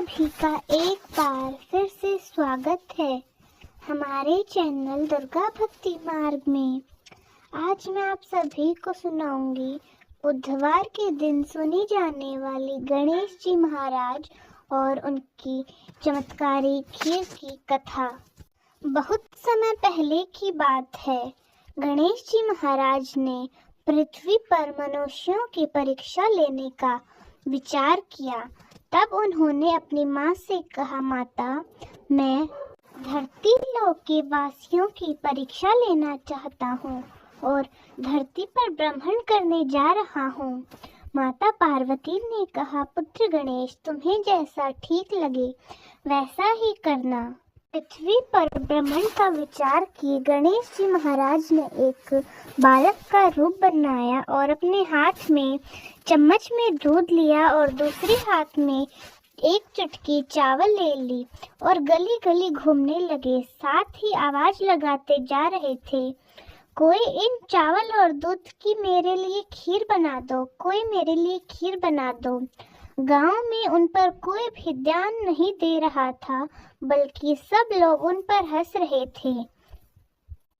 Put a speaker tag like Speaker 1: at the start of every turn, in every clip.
Speaker 1: सभी का एक बार फिर से स्वागत है हमारे चैनल दुर्गा भक्ति मार्ग में। आज मैं आप सभी को सुनाऊंगी बुधवार के दिन सुनी जाने वाली गणेश जी महाराज और उनकी चमत्कारी खीर की कथा। बहुत समय पहले की बात है। गणेश जी महाराज ने पृथ्वी पर मनुष्यों की परीक्षा लेने का विचार किया। तब उन्होंने अपनी माँ से कहा, माता, मैं धरती लोक के वासियों की परीक्षा लेना चाहता हूँ और धरती पर ब्रह्मण करने जा रहा हूँ। माता पार्वती ने कहा, पुत्र गणेश, तुम्हें जैसा ठीक लगे वैसा ही करना। पृथ्वी पर ब्रह्मण का विचार किए गणेश जी महाराज ने एक बालक का रूप बनाया और अपने हाथ में चम्मच में दूध लिया और दूसरे हाथ में एक चुटकी चावल ले ली और गली गली घूमने लगे। साथ ही आवाज लगाते जा रहे थे, कोई इन चावल और दूध की मेरे लिए खीर बना दो, कोई मेरे लिए खीर बना दो। गांव में उन पर कोई भी ध्यान नहीं दे रहा था, बल्कि सब लोग उन पर हंस रहे थे।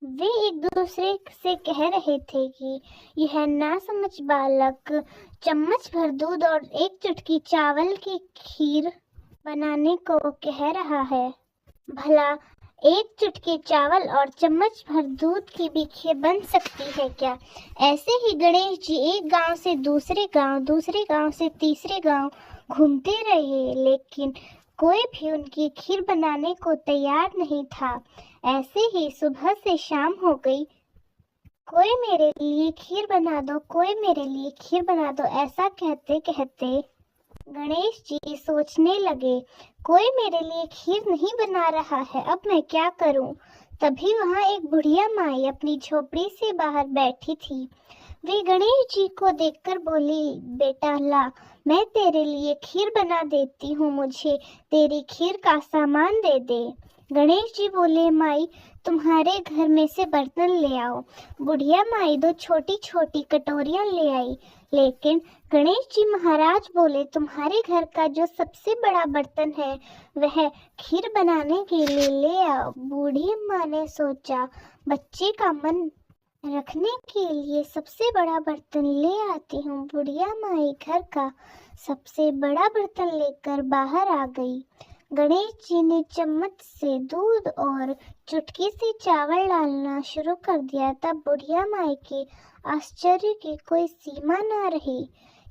Speaker 1: वे एक दूसरे से कह रहे थे कि यह नासमझ बालक चम्मच भर दूध और एक चुटकी चावल की खीर बनाने को कह रहा है। भला एक चुटकी चावल और चम्मच भर दूध की भी खीर बन सकती है क्या? ऐसे ही गणेश जी एक गांव से दूसरे गांव, दूसरे गांव से तीसरे गांव घूमते रहे, लेकिन कोई भी उनकी खीर बनाने को तैयार नहीं था। ऐसे ही सुबह से शाम हो गई। कोई मेरे लिए खीर बना दो, कोई मेरे लिए खीर बना दो, ऐसा कहते कहते गणेश जी सोचने लगे, कोई मेरे लिए खीर नहीं बना रहा है, अब मैं क्या करूं? तभी वहां एक बुढ़िया माई अपनी झोपड़ी से बाहर बैठी थी। वे गणेश जी को देखकर बोली, बेटा ला, मैं तेरे लिए खीर बना देती हूँ, मुझे तेरी खीर का सामान दे दे। गणेश जी बोले, माई, तुम्हारे घर में से बर्तन ले आओ। बुढ़िया माई दो छोटी छोटी कटोरियां ले आई, लेकिन गणेश जी महाराज बोले, तुम्हारे घर का जो सबसे बड़ा बर्तन है वह खीर बनाने के लिए ले आओ। बूढ़ी माँ ने सोचा, बच्चे का मन रखने के लिए सबसे बड़ा बर्तन ले आती हूँ। बुढ़िया माई घर का सबसे बड़ा बर्तन लेकर बाहर आ गई। गणेश जी ने चम्मच से दूध और चुटकी से चावल डालना शुरू कर दिया। तब बुढ़िया माई के आश्चर्य की कोई सीमा न रही।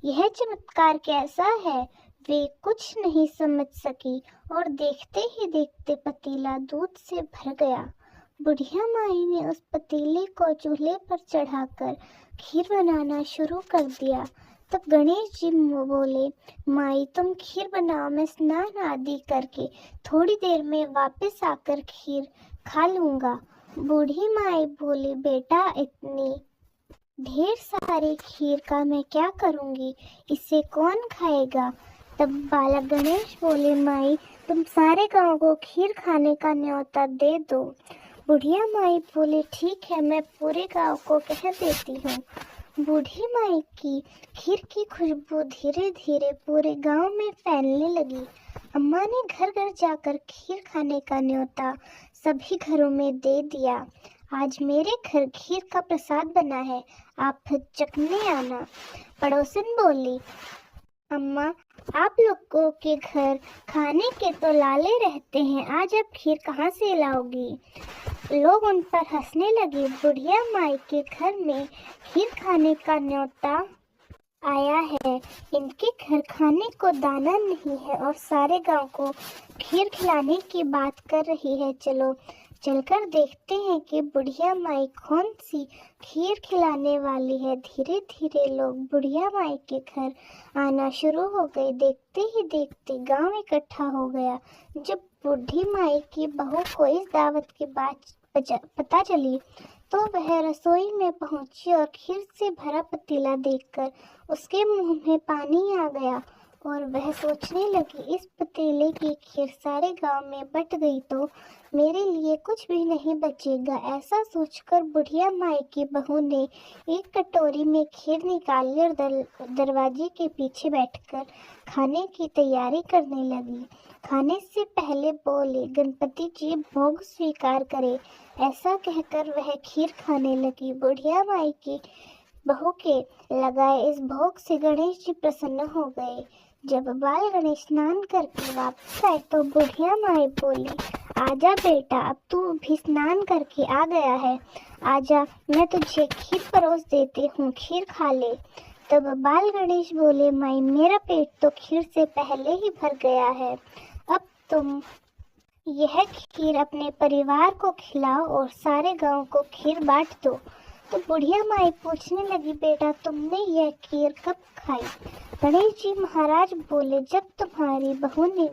Speaker 1: यह चमत्कार कैसा है, वे कुछ नहीं समझ सकी और देखते ही देखते पतीला दूध से भर गया। बुढ़िया माई ने उस पतीले को चूल्हे पर चढ़ाकर खीर बनाना शुरू कर दिया। तब गणेश जी बोले, माई, तुम खीर बनाओ, मैं स्नान आदि करके थोड़ी देर में वापस आकर खीर खा लूंगा। बूढ़ी माई बोली, बेटा, इतनी ढेर सारी खीर का मैं क्या करूंगी, इसे कौन खाएगा? तब बालक गणेश बोले, माई, तुम सारे गांव को खीर खाने का न्योता दे दो। बुढ़िया माई बोली, ठीक है, मैं पूरे गांव को कह देती हूँ। बूढ़ी माई की खीर की खुशबू धीरे धीरे पूरे गांव में फैलने लगी। अम्मा ने घर घर जाकर खीर खाने का न्योता सभी घरों में दे दिया। आज मेरे घर खीर का प्रसाद बना है, आप चखने आना। पड़ोसन बोली, अम्मा, आप लोगों के घर खाने के तो लाले रहते हैं, आज आप खीर कहाँ से लाओगी? लोग उन पर हंसने लगे। बुढ़िया माई के घर में खीर खाने का न्योता आया है, इनके घर खाने को दाना नहीं है और सारे गांव को खीर खिलाने की बात कर रही है। चलो चलकर देखते हैं कि बुढ़िया माई कौन सी खीर खिलाने वाली है। धीरे धीरे लोग बुढ़िया माई के घर आना शुरू हो गए। देखते ही देखते गांव इकट्ठा हो गया। जब बूढ़ी माई की बहू को इस दावत की बात पता चली तो वह रसोई में पहुंची और खीर से भरा पतीला देखकर उसके मुंह में पानी आ गया और वह सोचने लगी, इस पतीले की खीर सारे गांव में बट गई तो मेरे लिए कुछ भी नहीं बचेगा। ऐसा सोचकर बुढ़िया माई की बहू ने एक कटोरी में खीर निकाली और दरवाजे के पीछे बैठकर खाने की तैयारी करने लगी। खाने से पहले बोले, गणपति जी भोग स्वीकार करे। ऐसा कहकर वह खीर खाने लगी। बुढ़िया माई की बहू के लगाए इस भोग से गणेश जी प्रसन्न हो गए। जब बाल गणेश स्नान करके वापस आए तो बुढ़िया माई बोली, आजा बेटा, अब तू भी स्नान करके आ गया है, आजा, मैं तुझे खीर परोस देती हूँ, खीर खा ले। तब बाल गणेश बोले, माई मेरा पेट तो खीर से पहले ही भर गया है, अब तुम यह खीर अपने परिवार को खिलाओ और सारे गांव को खीर बांट दो। तो बुढ़िया माई पूछने लगी, बेटा तुमने यह खीर कब खाई? गणेश जी महाराज बोले, जब तुम्हारी बहू ने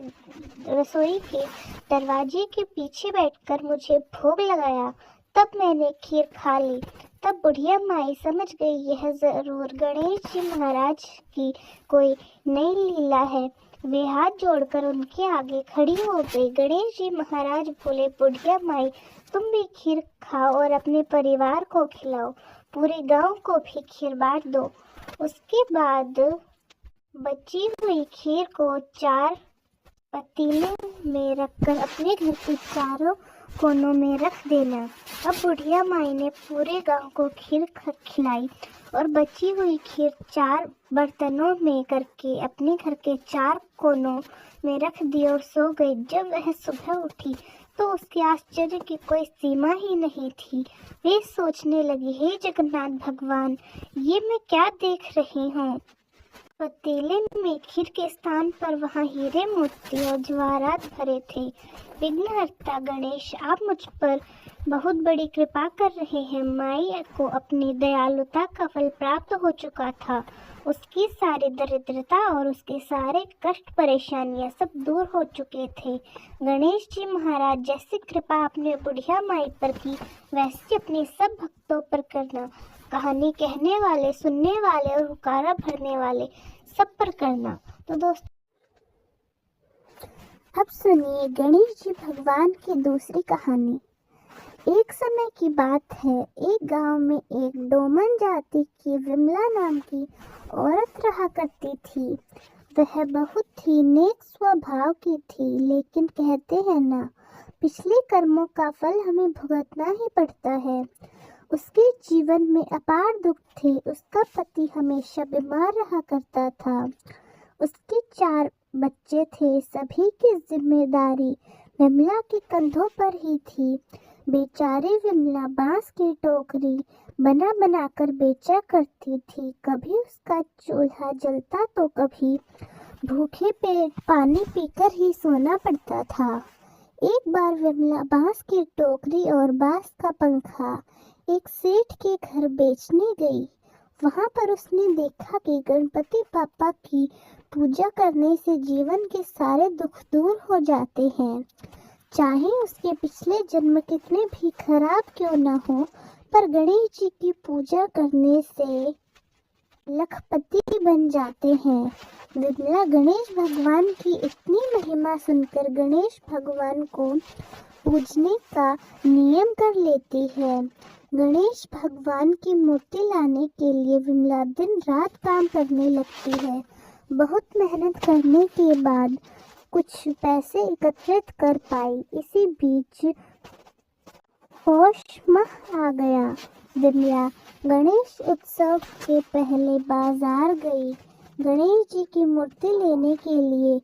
Speaker 1: रसोई के दरवाजे के पीछे बैठकर मुझे भोग लगाया तब मैंने खीर खा ली। तब बुढ़िया माई समझ गई यह जरूर गणेश जी महाराज की कोई नई लीला है। वे हाथ जोड़कर उनके आगे खड़ी हो गई। गणेश जी महाराज बोले, बुढ़िया माई तुम भी खीर खाओ और अपने परिवार को खिलाओ, पूरे गांव को भी खीर बांट दो। उसके बाद बची हुई खीर को 4 पतीले में रखकर अपने घर के चारों कोनों में रख देना। अब बुढ़िया माई ने पूरे गांव को खीर खिलाई और बची हुई खीर 4 बर्तनों में करके अपने घर के 4 कोनों में रख दी और सो गई। जब वह सुबह उठी तो उसके आश्चर्य की कोई सीमा ही नहीं थी। वे सोचने लगी, हे जगन्नाथ भगवान, ये मैं क्या देख रही हूँ? पतीले में खीर के स्थान पर वहाँ हीरे मोती और जवाहरात भरे थे। विघ्नहर्ता गणेश, आप मुझ पर बहुत बड़ी कृपा कर रहे हैं। माई को अपनी दयालुता का फल प्राप्त हो चुका था। उसकी सारी दरिद्रता और उसके सारे कष्ट परेशानियां सब दूर हो चुके थे। गणेश जी महाराज, जैसी कृपा आपने बुढ़िया माई पर की वैसी अपने सब भक्तों पर करना। कहानी कहने वाले, सुनने वाले और हुकारा भरने वाले सब पर करना। तो दोस्तों अब सुनिए गणेश जी भगवान की दूसरी कहानी। एक समय की बात है, एक गांव में एक डोमन जाति की विमला नाम की औरत रहा करती थी। वह बहुत ही नेक स्वभाव की थी, लेकिन कहते हैं ना, पिछले कर्मों का फल हमें भुगतना ही पड़ता है। उसके जीवन में अपार दुख थे। उसका पति हमेशा बीमार रहा करता था। उसके 4 बच्चे थे। सभी की जिम्मेदारी विमला के कंधों पर ही थी। बेचारी विमला बांस की टोकरी बना बना कर बेचा करती थी। कभी उसका चूल्हा जलता तो कभी भूखे पेट पानी पीकर ही सोना पड़ता था। एक बार विमला बांस की टोकरी और बांस का पंखा एक सेठ के घर बेचने गई। वहां पर उसने देखा कि गणपति पापा की पूजा करने से जीवन के सारे दुख दूर हो जाते हैं। चाहे उसके पिछले जन्म कितने भी खराब क्यों न हो, पर गणेश जी की पूजा करने से लखपति बन जाते हैं। विमला गणेश भगवान की इतनी महिमा सुनकर गणेश भगवान को पूजने का नियम कर लेती है। गणेश भगवान की मूर्ति लाने के लिए विमला दिन रात काम करने लगती है। बहुत मेहनत करने के बाद कुछ पैसे एकत्रित कर पाई। इसी बीच पौष माह आ गया। विमला गणेश उत्सव के पहले बाजार गई। गणेश जी की मूर्ति लेने के लिए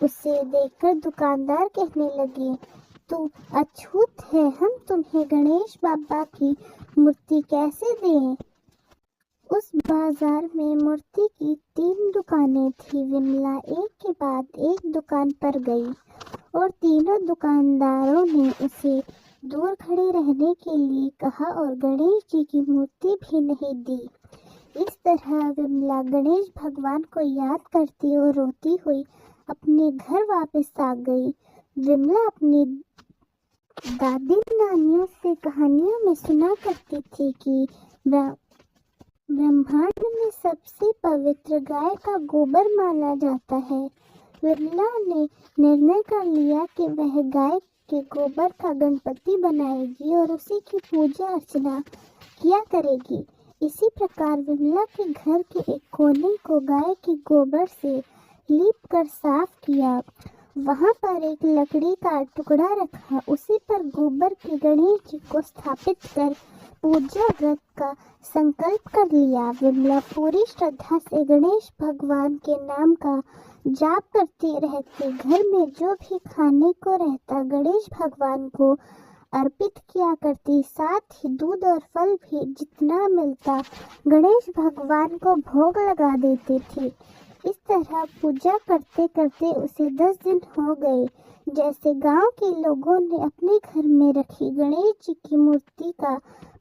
Speaker 1: उसे देखकर दुकानदार कहने लगे, तू अछूत है, हम तुम्हें गणेश बाबा की मूर्ति कैसे दें? उस बाजार में मूर्ति की 3 दुकानें थी। विमला एक के बाद एक दुकान पर गई और तीनों दुकानदारों ने उसे दूर खड़े रहने के लिए कहा और गणेश जी की मूर्ति भी नहीं दी। इस तरह विमला गणेश भगवान को याद करती और रोती हुई अपने घर वापस आ गई। विमला अपनी दादी नानियों से कहानियों में सुना करती थी कि ब्रह्मांड में सबसे पवित्र गाय का गोबर माना जाता है। विमला ने निर्णय कर लिया कि वह गाय के गोबर का गणपति बनाएगी और उसी की पूजा अर्चना किया करेगी। इसी प्रकार विमला के घर के एक कोने को गाय के गोबर से लीप कर साफ किया। वहां पर एक लकड़ी का टुकड़ा रखा, उसी पर गोबर के गणेश जी को स्थापित कर पूजा व्रत का संकल्प कर लिया। विमला पूरी श्रद्धा से गणेश भगवान के नाम का जाप करती रहती। घर में जो भी खाने को रहता गणेश भगवान को अर्पित किया करती। साथ ही दूध और फल भी जितना मिलता गणेश भगवान को भोग लगा देती थी। इस तरह पूजा करते करते उसे 10 दिन हो गए। जैसे गांव के लोगों ने अपने घर में रखी गणेश जी की मूर्ति का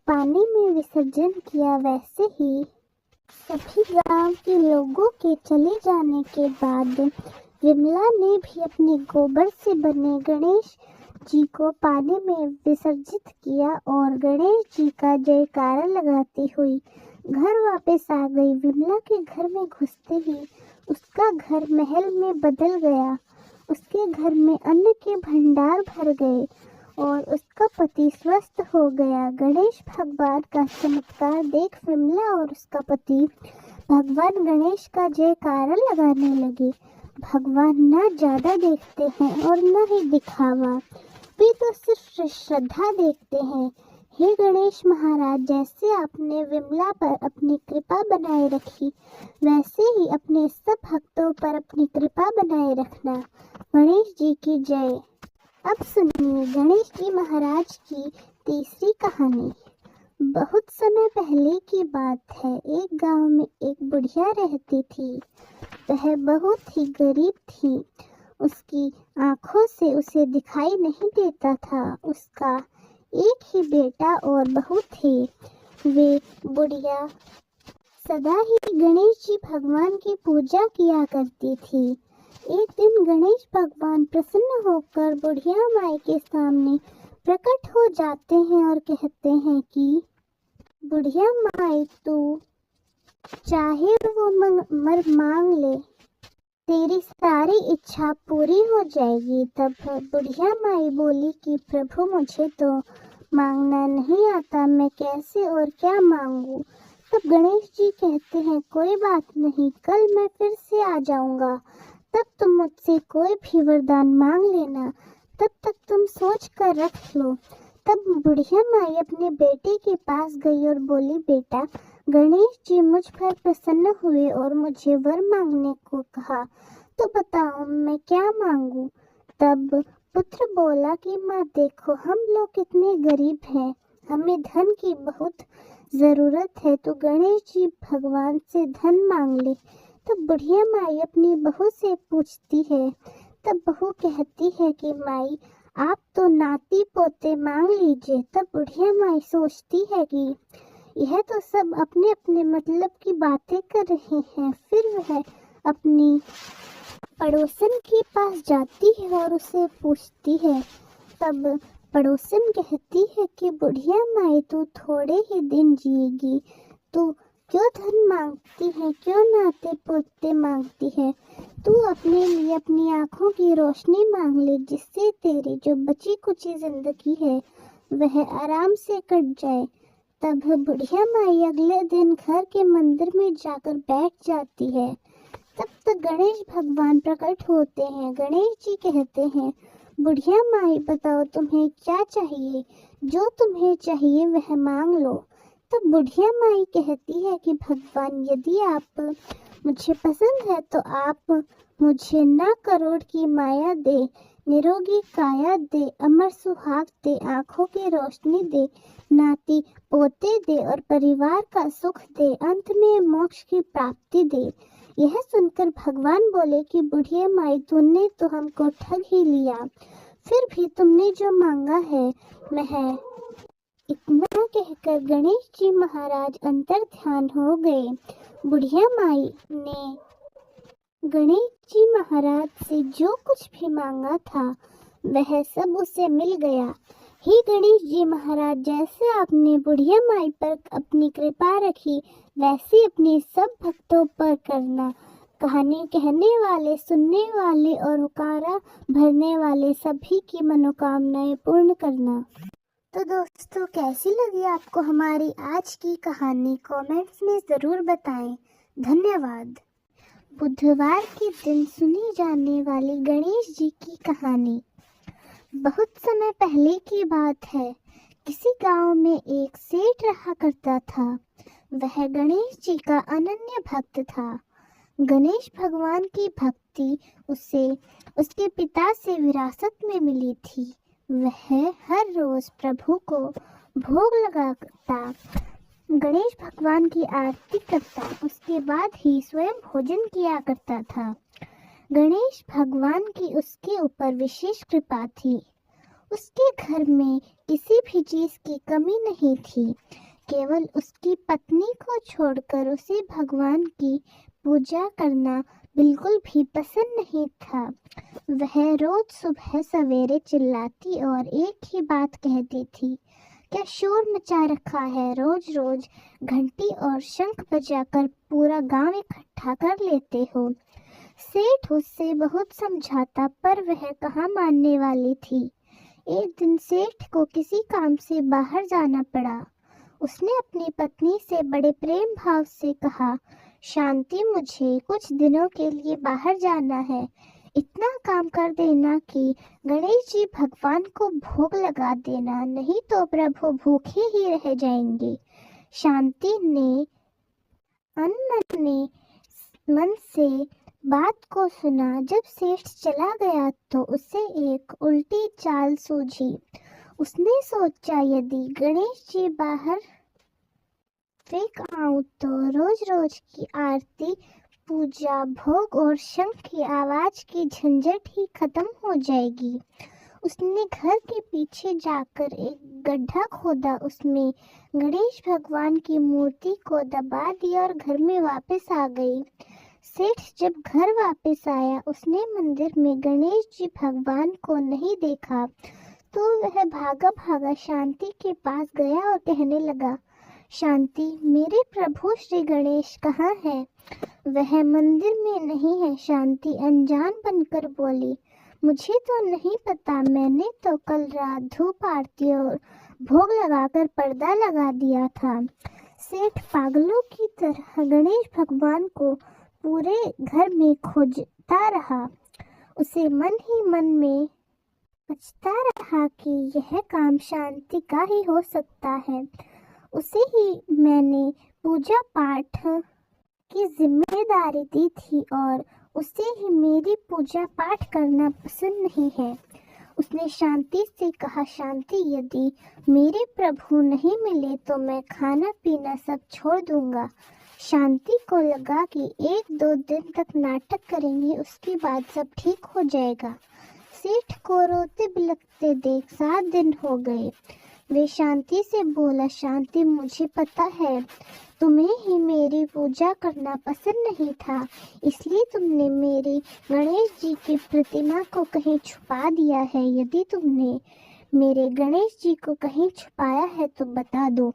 Speaker 1: पानी में विसर्जन किया, वैसे ही सभी गांव के लोगों के चले जाने के बाद विमला ने भी अपने गोबर से बने गणेश जी को पानी में विसर्जित किया और गणेश जी का जयकारा लगाती हुई घर वापस आ गई। विमला के घर में घुसते ही उसका घर महल में बदल गया। उसके घर में अन्न के भंडार भर गए और उसका पति स्वस्थ हो गया। गणेश भगवान का चमत्कार देख विमला और उसका पति भगवान गणेश का जयकारा लगाने लगे। भगवान ना ज्यादा देखते हैं और न ही दिखावा, वे तो सिर्फ श्रद्धा देखते हैं। हे गणेश महाराज, जैसे आपने विमला पर अपनी कृपा बनाए रखी, वैसे ही अपने सब भक्तों पर अपनी कृपा बनाए रखना। गणेश जी की जय। अब सुनिए गणेश जी महाराज की तीसरी कहानी। बहुत समय पहले की बात है। एक गांव में एक बुढ़िया रहती थी। वह बहुत ही गरीब थी। उसकी आंखों से उसे दिखाई नहीं देता था। उसका एक ही बेटा और बहू थे। वे बुढ़िया सदा ही गणेश जी भगवान की पूजा किया करती थी। एक दिन गणेश भगवान प्रसन्न होकर बुढ़िया माई के सामने प्रकट हो जाते हैं और कहते हैं कि बुढ़िया माई, तू चाहे वो मर मांग ले, तेरी सारी इच्छा पूरी हो जाएगी। तब बुढ़िया माई बोली कि प्रभु, मुझे तो मांगना नहीं आता, मैं कैसे और क्या मांगू। तब गणेश जी कहते हैं कोई बात नहीं, कल मैं फिर से आ जाऊंगा, तब तुम मुझसे कोई भी वरदान मांग लेना, तब तक तुम सोच कर रख लो। तब बुढ़िया माई अपने बेटे के पास गई और बोली, बेटा, गणेश जी मुझ पर प्रसन्न हुए और मुझे वर मांगने को कहा, तो बताओ मैं क्या मांगू। तब पुत्र बोला कि माँ देखो, हम लोग कितने गरीब हैं, हमें धन की बहुत जरूरत है, तो गणेश जी भगवान से धन मांग ले। तब बुढ़िया माई अपनी बहू से पूछती है। तब बहू कहती है कि माई, आप तो नाती पोते मांग लीजिए। तब बुढ़िया माई सोचती है कि यह तो सब अपने अपने मतलब की बातें कर रहे हैं। फिर वह अपनी पड़ोसन के पास जाती है और उसे पूछती है। तब पड़ोसन कहती है कि बुढ़िया माई, तू थोड़े ही दिन जिएगी, तू क्यों धन मांगती है, क्यों नाते पोते मांगती है। तू अपने लिए अपनी आंखों की रोशनी मांग ले, जिससे तेरी जो बची कुची जिंदगी है वह आराम से कट जाए। तब बुढ़िया माई अगले दिन घर के मंदिर में जाकर बैठ जाती है। तब तक गणेश भगवान प्रकट होते हैं। गणेश जी कहते हैं, बुढ़िया माई बताओ तुम्हें क्या चाहिए, जो तुम्हें चाहिए वह मांग लो। तब बुढ़िया माई कहती है कि भगवान, यदि आप मुझे पसंद है तो आप मुझे ना करोड़ की माया दे, निरोगी काया दे, अमर सुहाग दे, आंखों की रोशनी दे, नाती पोते दे और परिवार का सुख दे, अंत में मोक्ष की प्राप्ति दे। यह सुनकर भगवान बोले कि बुढ़िया माई, तूने तो हमको ठग ही लिया, फिर भी तुमने जो मांगा है वह। इतना कहकर गणेश जी महाराज अंतर ध्यान हो गए। बुढ़िया माई ने गणेश जी महाराज से जो कुछ भी मांगा था वह सब उसे मिल गया। हे गणेश जी महाराज, जैसे आपने बुढ़िया माई पर अपनी कृपा रखी, वैसे अपने सब भक्तों पर करना। कहानी कहने वाले, सुनने वाले और हुक्कारा भरने वाले सभी की मनोकामनाएं पूर्ण करना। तो दोस्तों, कैसी लगी आपको हमारी आज की कहानी? कमेंट्स में ज़रूर बताएं। धन्यवाद। बुधवार के दिन सुनी जाने वाली गणेश जी की कहानी। बहुत समय पहले की बात है। किसी गांव में एक सेठ रहा करता था। वह गणेश जी का अनन्य भक्त था। गणेश भगवान की भक्ति उसे उसके पिता से विरासत में मिली थी। वह हर रोज प्रभु को भोग लगाता, गणेश भगवान की आरती करता, उसके बाद ही स्वयं भोजन किया करता था। गणेश भगवान की उसके ऊपर विशेष कृपा थी। उसके घर में किसी भी चीज की कमी नहीं थी। केवल उसकी पत्नी को छोड़कर उसे भगवान की पूजा करना बिल्कुल भी पसंद नहीं था। वह रोज सुबह सवेरे चिल्लाती और एक ही बात कहती थी, क्या शोर मचा रखा है? रोज रोज घंटी और शंख बजाकर पूरा गांव इकट्ठा कर लेते हो। सेठ उससे बहुत समझाता, पर वह कहाँ मानने वाली थी। एक दिन सेठ को किसी काम से बाहर जाना पड़ा। उसने अपनी पत्नी से बड़े प्रेम भाव से कहा, शांति, मुझे कुछ दिनों के लिए बाहर जाना है। इतना काम कर देना कि गणेश जी भगवान को भोग लगा देना, नहीं तो प्रभु भूखे ही रह जाएंगे। शांति ने अनमने मन से बात को सुना। जब सेठ चला गया तो उसे एक उल्टी चाल सूझी। उसने सोचा, यदि गणेश जी बाहर फेंक आऊं तो रोज रोज की आरती, पूजा, भोग और शंख की आवाज की झंझट ही खत्म हो जाएगी। उसने घर के पीछे जाकर एक गड्ढा खोदा, उसमें गणेश भगवान की मूर्ति को दबा दिया और घर में वापस आ गई। सेठ जब घर वापस आया, उसने मंदिर में गणेश जी भगवान को नहीं देखा तो वह भागा भागा शांति के पास गया और कहने लगा, शांति, मेरे प्रभु श्री गणेश कहाँ है? वह मंदिर में नहीं है। शांति अनजान बनकर बोली, मुझे तो नहीं पता, मैंने तो कल रात धूप आरती और भोग लगाकर पर्दा लगा दिया था। सेठ पागलों की तरह गणेश भगवान को पूरे घर में खोजता रहा। उसे मन ही मन में सोचता रहा कि यह काम शांति का ही हो सकता है। उसे ही मैंने पूजा पाठ की जिम्मेदारी दी थी और उसे ही मेरी पूजा पाठ करना पसंद नहीं है। उसने शांति से कहा, शांति, यदि मेरे प्रभु नहीं मिले तो मैं खाना पीना सब छोड़ दूंगा। शांति को लगा कि 1-2 दिन तक नाटक करेंगे, उसके बाद सब ठीक हो जाएगा। सेठ को रोते बिलखते देख 7 दिन हो गए। वे शांति से बोला, शांति, मुझे पता है तुम्हें ही मेरी पूजा करना पसंद नहीं था, इसलिए तुमने मेरी गणेश जी की प्रतिमा को कहीं छुपा दिया है। यदि तुमने मेरे गणेश जी को कहीं छुपाया है तो बता दो।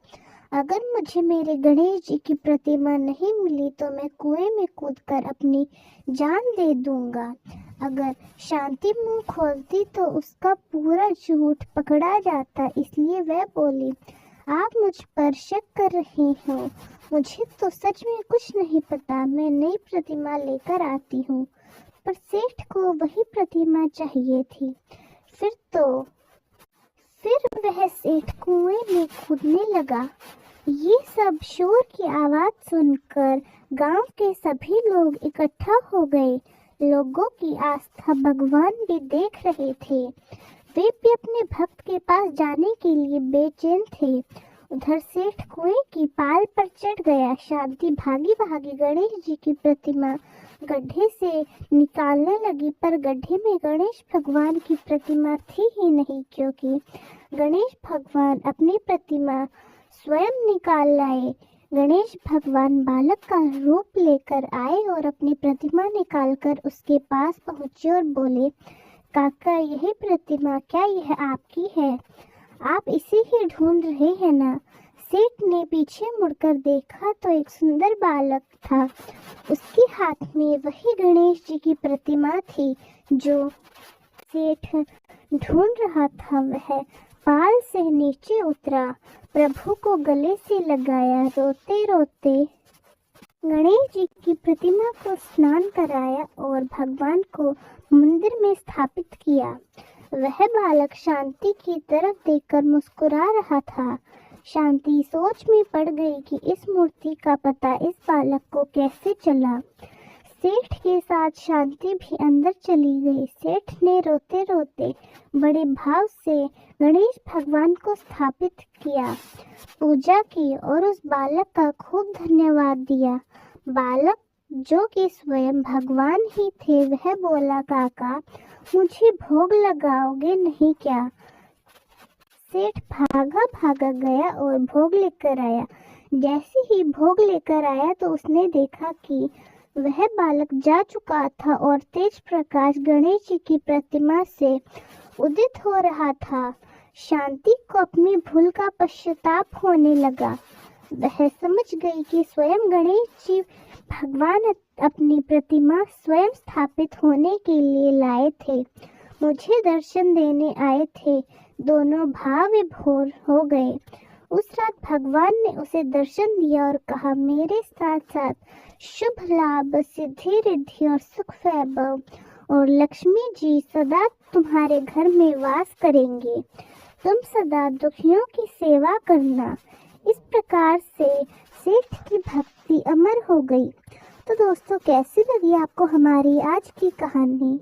Speaker 1: अगर मुझे मेरे गणेश जी की प्रतिमा नहीं मिली तो मैं कुएं में कूदकर अपनी जान दे दूंगा। अगर शांति मुंह खोलती तो उसका पूरा झूठ पकड़ा जाता, इसलिए वह बोली, आप मुझ पर शक कर रहे हो, मुझे तो सच में कुछ नहीं पता, मैं नई प्रतिमा लेकर आती हूँ। पर सेठ को वही प्रतिमा चाहिए थी। फिर वह सेठ कुएं में कूदने लगा। ये सब शोर की आवाज सुनकर गांव के सभी लोग इकट्ठा हो गए। लोगों की आस्था भगवान भी देख रहे थे। वे भी अपने भक्त के पास जाने के लिए बेचैन थे। उधर सेठ कुएं की पाल पर चढ़ गया। शांति भागी भागी गणेश जी की प्रतिमा गड्ढे से निकालने लगी, पर गड्ढे में गणेश भगवान की प्रतिमा थी ही नहीं, क्योंकि गणेश भगवान अपनी प्रतिमा स्वयं निकाल लाए। गणेश भगवान बालक का रूप लेकर आए और अपनी प्रतिमा निकालकर उसके पास पहुंचे और बोले, काका, यही प्रतिमा, क्या यह आपकी है? आप इसे ही ढूंढ रहे हैं ना? सेठ ने पीछे मुड़कर देखा तो एक सुंदर बालक था। उसके हाथ में वही गणेश जी की प्रतिमा थी जो सेठ ढूंढ रहा था। वह पाल से नीचे उतरा, प्रभु को गले से लगाया, रोते रोते गणेश जी की प्रतिमा को स्नान कराया और भगवान को मंदिर में स्थापित किया। वह बालक शांति की तरफ देखकर मुस्कुरा रहा था। शांति सोच में पड़ गई कि इस मूर्ति का पता इस बालक को कैसे चला। सेठ के साथ शांति भी अंदर चली गई। सेठ ने रोते रोते बड़े भाव से गणेश भगवान को स्थापित किया, पूजा की और उस बालक का खूब धन्यवाद दिया। बालक जो कि स्वयं भगवान ही थे, वह बोला, काका मुझे भोग लगाओगे नहीं क्या? सेठ भागा भागा गया और भोग लेकर आया। जैसे ही भोग लेकर आया तो उसने देखा कि वह बालक जा चुका था और तेज प्रकाश गणेश जी की प्रतिमा से उदित हो रहा था। शांति को अपनी भूल का पश्चाताप होने लगा। वह समझ गई कि स्वयं गणेश जी भगवान अपनी प्रतिमा स्वयं स्थापित होने के लिए लाए थे, मुझे दर्शन देने आए थे। दोनों भाव विभोर हो गए। उस रात भगवान ने उसे दर्शन दिया और कहा, मेरे साथ साथ शुभ लाभ, सिद्धि, रिद्धि और सुख वैभव और लक्ष्मी जी सदा तुम्हारे घर में वास करेंगे। तुम सदा दुखियों की सेवा करना। इस प्रकार से सेठ की भक्ति अमर हो गई। तो दोस्तों, कैसी लगी आपको हमारी आज की कहानी?